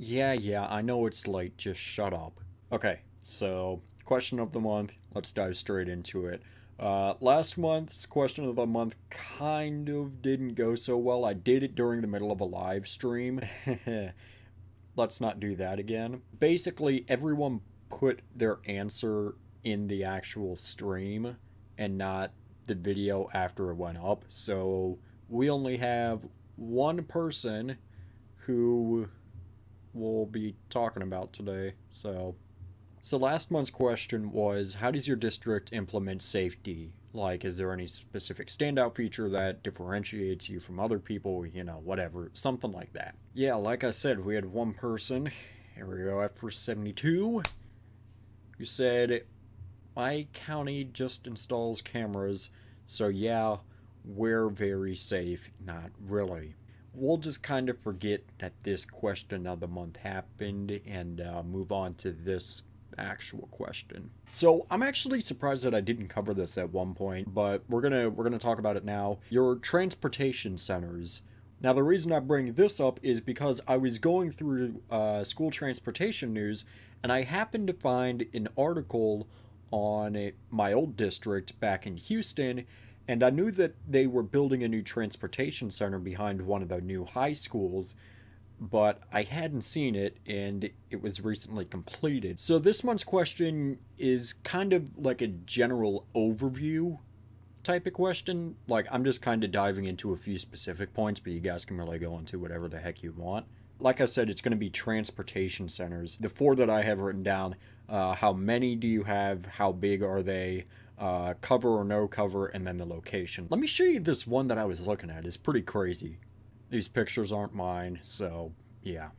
Yeah, I know it's late, just shut up. Okay, so question of the month, let's dive straight into it. Last month's question of the month kind of didn't go so well. I did it during the middle of a live stream. Let's not do that again. Basically, everyone put their answer in the actual stream and not the video after it went up. So we only have one person who we'll be talking about today. So last month's question was, how does your district implement safety? Like, is there any specific standout feature that differentiates you from other people? Whatever, something like that. Yeah, like I said, we had one person. Here we go, after 72, who said, my county just installs cameras, so yeah, we're very safe. Not really. We'll just kind of forget that this question of the month happened and move on to this actual question. So I'm actually surprised that I didn't cover this at one point, but we're gonna talk about it now. Your transportation centers. Now the reason I bring this up is because I was going through school transportation news and I happened to find an article on my old district back in Houston, and I knew that they were building a new transportation center behind one of the new high schools, but I hadn't seen it, and it was recently completed. So this month's question is kind of like a general overview type of question. Like, I'm just kind of diving into a few specific points, but you guys can really go into whatever the heck you want. Like I said, it's going to be transportation centers. The four that I have written down, how many do you have, how big are they, cover or no cover, and then the location. Let me show you this one that I was looking at. It's pretty crazy. These pictures aren't mine, so yeah.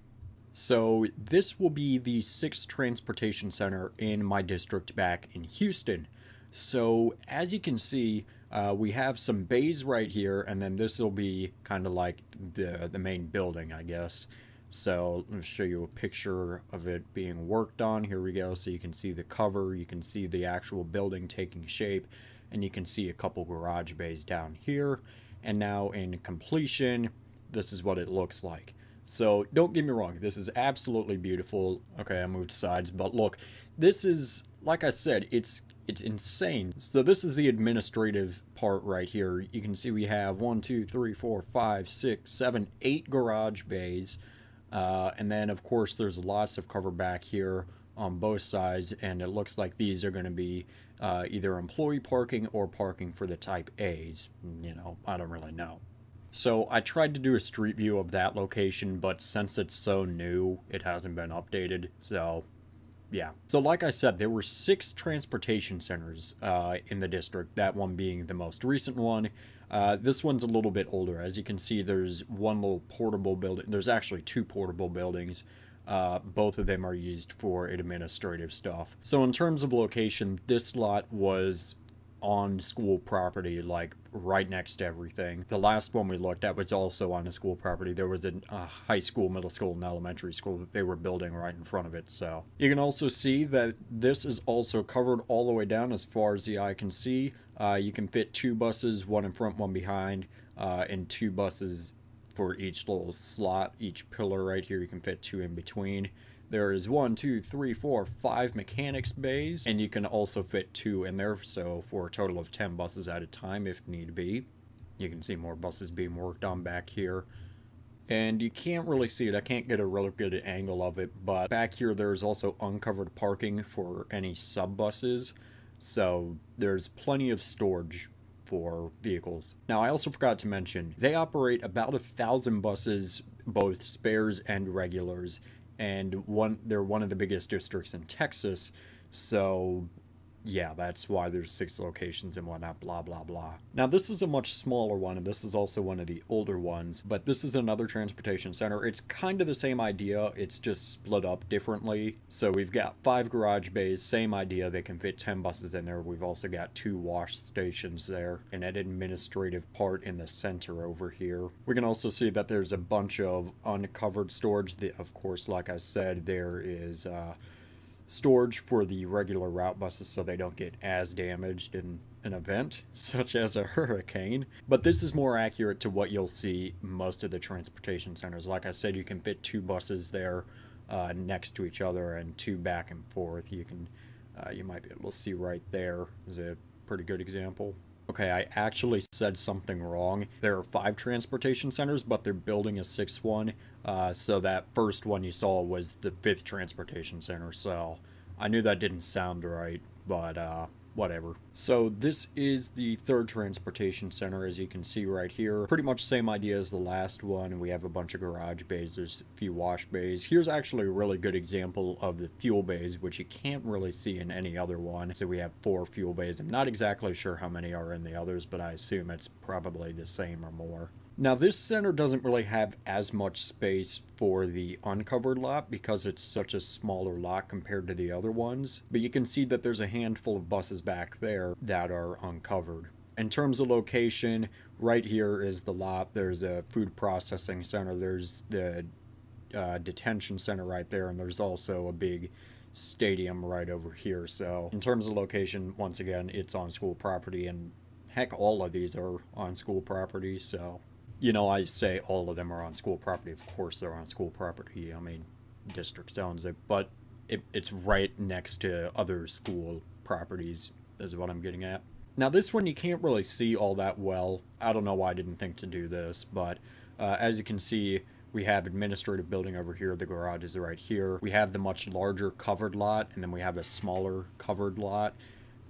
So this will be the sixth transportation center in my district back in Houston. So as you can see, we have some bays right here, and then this will be kind of like the main building, I guess. So let me show you a picture of it being worked on. Here we go. So you can see the cover, you can see the actual building taking shape, and you can see a couple garage bays down here. And now in completion, this is what it looks like. So don't get me wrong, this is absolutely beautiful. Okay, I moved sides, but look, this is, like I said, it's insane. So this is the administrative part right here. You can see we have 1, 2, 3, 4, 5, 6, 7, 8 garage bays. And then, of course, there's lots of cover back here on both sides, and it looks like these are going to be either employee parking or parking for the type A's. I don't really know. So I tried to do a street view of that location, but since it's so new, it hasn't been updated. So yeah. So like I said, there were 6 transportation centers in the district, that one being the most recent one. This one's a little bit older. As you can see, there's one little portable building. There's actually 2 portable buildings. Both of them are used for administrative stuff. So in terms of location, this lot was on school property, like right next to everything. The last one we looked at was also on a school property. There was a high school, middle school, and elementary school that they were building right in front of it. So you can also see that this is also covered all the way down as far as the eye can see. You can fit 2 buses, one in front, one behind, and 2 buses for each little slot, each pillar right here. You can fit 2 in between. There is 1, 2, 3, 4, 5 mechanics bays, and you can also fit 2 in there, so for a total of 10 buses at a time if need be. You can see more buses being worked on back here. And you can't really see it, I can't get a real good angle of it, but back here there's also uncovered parking for any sub buses, so there's plenty of storage for vehicles. Now I also forgot to mention, they operate about 1,000 buses, both spares and regulars, and they're one of the biggest districts in Texas, so yeah, that's why there's 6 locations and whatnot, blah blah blah. Now this is a much smaller one, and this is also one of the older ones, but this is another transportation center. It's kind of the same idea, it's just split up differently. So we've got 5 garage bays, same idea, they can fit 10 buses in there. We've also got 2 wash stations there, and an administrative part in the center over here. We can also see that there's a bunch of uncovered storage. Of course, like I said, there is storage for the regular route buses so they don't get as damaged in an event such as a hurricane. But this is more accurate to what you'll see most of the transportation centers. Like I said, you can fit 2 buses there, next to each other and 2 back and forth. You can, you might be able to see right there is a pretty good example. Okay, I actually said something wrong. There are 5 transportation centers, but they're building a 6th one. So that first one you saw was the 5th transportation center. So I knew that didn't sound right, but whatever. So this is the 3rd transportation center, as you can see right here. Pretty much same idea as the last one. We have a bunch of garage bays. There's a few wash bays. Here's actually a really good example of the fuel bays, which you can't really see in any other one. So we have 4 fuel bays. I'm not exactly sure how many are in the others, but I assume it's probably the same or more. Now this center doesn't really have as much space for the uncovered lot because it's such a smaller lot compared to the other ones, but you can see that there's a handful of buses back there that are uncovered. In terms of location, right here is the lot. There's a food processing center, there's the detention center right there, and there's also a big stadium right over here. So in terms of location, once again, it's on school property, and heck, all of these are on school property. So you know, I say all of them are on school property. Of course they're on school property. I mean, district owns it, but it's right next to other school properties is what I'm getting at. Now this one you can't really see all that well. I don't know why I didn't think to do this, but as you can see, we have administrative building over here. The garage is right here. We have the much larger covered lot, and then we have a smaller covered lot.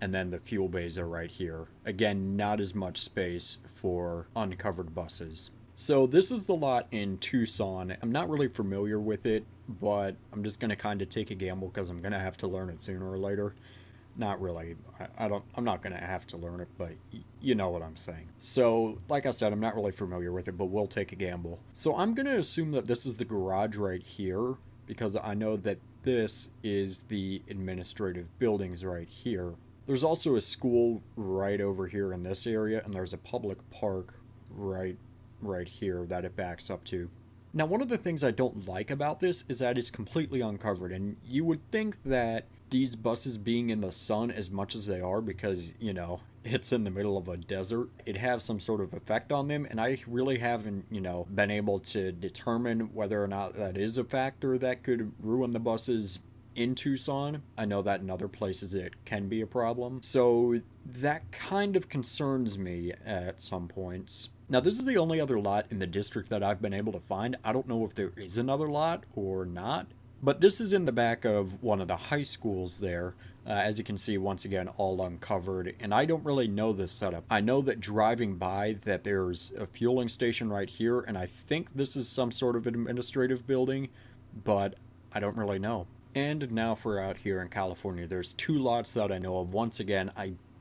And then the fuel bays are right here. Again, not as much space for uncovered buses. So this is the lot in Tucson. I'm not really familiar with it, but I'm just gonna kind of take a gamble because I'm gonna have to learn it sooner or later. Not really. I'm not gonna have to learn it, but you know what I'm saying. So, like I said, I'm not really familiar with it, but we'll take a gamble. So I'm gonna assume that this is the garage right here because I know that this is the administrative buildings right here. There's also a school right over here in this area, and there's a public park right here that it backs up to. Now, one of the things I don't like about this is that it's completely uncovered, and you would think that these buses being in the sun as much as they are, because, you know, it's in the middle of a desert, it'd have some sort of effect on them, and I really haven't, you know, been able to determine whether or not that is a factor that could ruin the buses in Tucson. I know that in other places it can be a problem. So that kind of concerns me at some points. Now this is the only other lot in the district that I've been able to find. I don't know if there is another lot or not, but this is in the back of one of the high schools there. As you can see, once again, all uncovered, and I don't really know this setup. I know that driving by that there's a fueling station right here, and I think this is some sort of administrative building, but I don't really know. And now for out here in California, there's 2 lots that I know of. Once again,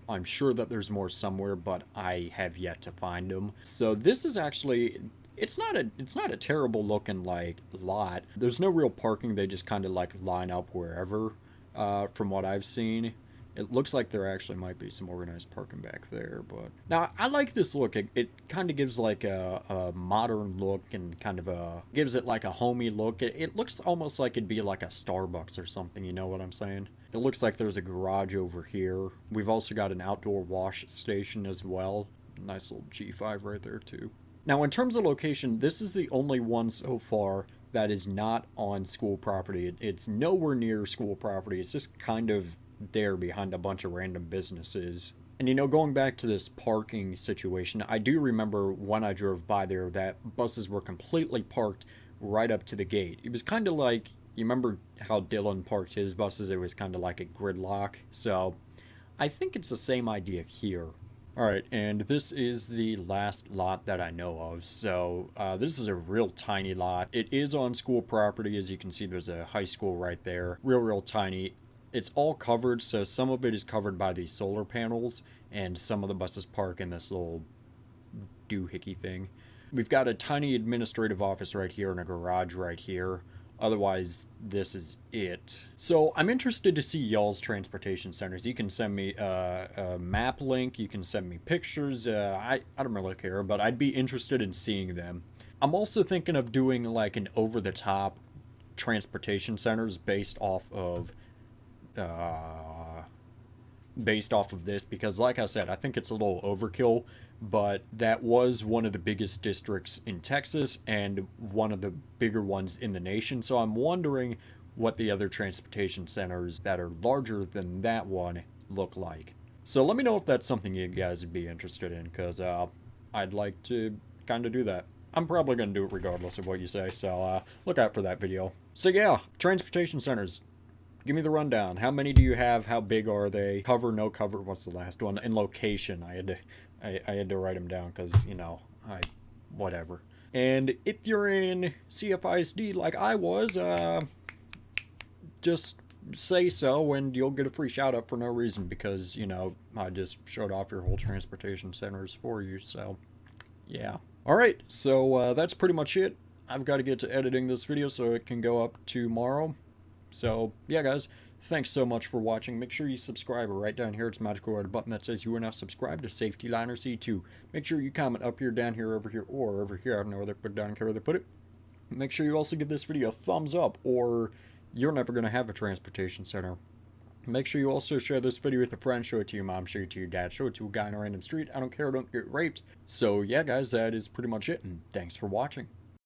I'm sure that there's more somewhere, but I have yet to find them. So this is actually, it's not a terrible looking like lot. There's no real parking. They just kind of like line up wherever, from what I've seen. It looks like there actually might be some organized parking back there, but now I like this look. It kind of gives like a modern look, and kind of gives it like a homey look. It looks almost like it'd be like a Starbucks or something, you know what I'm saying? It looks like there's a garage over here. We've also got an outdoor wash station as well. Nice little G5 right there too. Now in terms of location, this is the only one so far that is not on school property. It's nowhere near school property. It's just kind of there behind a bunch of random businesses. And you know, going back to this parking situation, I do remember when I drove by there that buses were completely parked right up to the gate. It was kind of like, you remember how Dylan parked his buses? It was kind of like a gridlock. So I think it's the same idea here. Alright, and this is the last lot that I know of. So this is a real tiny lot. It is on school property. As you can see, there's a high school right there. Real tiny. It's all covered, so some of it is covered by these solar panels, and some of the buses park in this little doohickey thing. We've got a tiny administrative office right here and a garage right here. Otherwise, this is it. So I'm interested to see y'all's transportation centers. You can send me a map link. You can send me pictures. I don't really care, but I'd be interested in seeing them. I'm also thinking of doing like an over-the-top transportation centers based off of based off of this, because like I said, I think it's a little overkill, but that was one of the biggest districts in Texas and one of the bigger ones in the nation. So I'm wondering what the other transportation centers that are larger than that one look like. So let me know if that's something you guys would be interested in, because I'd like to kind of do that. I'm probably going to do it regardless of what you say, so look out for that video. So yeah, transportation centers. Give me the rundown. How many do you have? How big are they? Cover, no cover. What's the last one? And location. I had to write them down because, you know, whatever. And if you're in QISD like I was, just say so and you'll get a free shout out for no reason, because, you know, I just showed off your whole transportation centers for you. So yeah. Alright, so that's pretty much it. I've got to get to editing this video so it can go up tomorrow. So yeah, guys, thanks so much for watching. Make sure you subscribe. Right down here, it's a magical red button that says you are now subscribed to Safety Liner C2. Make sure you comment up here, down here, over here, or over here. I don't know where they put it, down here where they put it. Make sure you also give this video a thumbs up, or you're never going to have a transportation center. Make sure you also share this video with a friend. Show it to your mom, show it to your dad, show it to a guy on a random street. I don't care, don't get raped. So yeah, guys, that is pretty much it, and thanks for watching.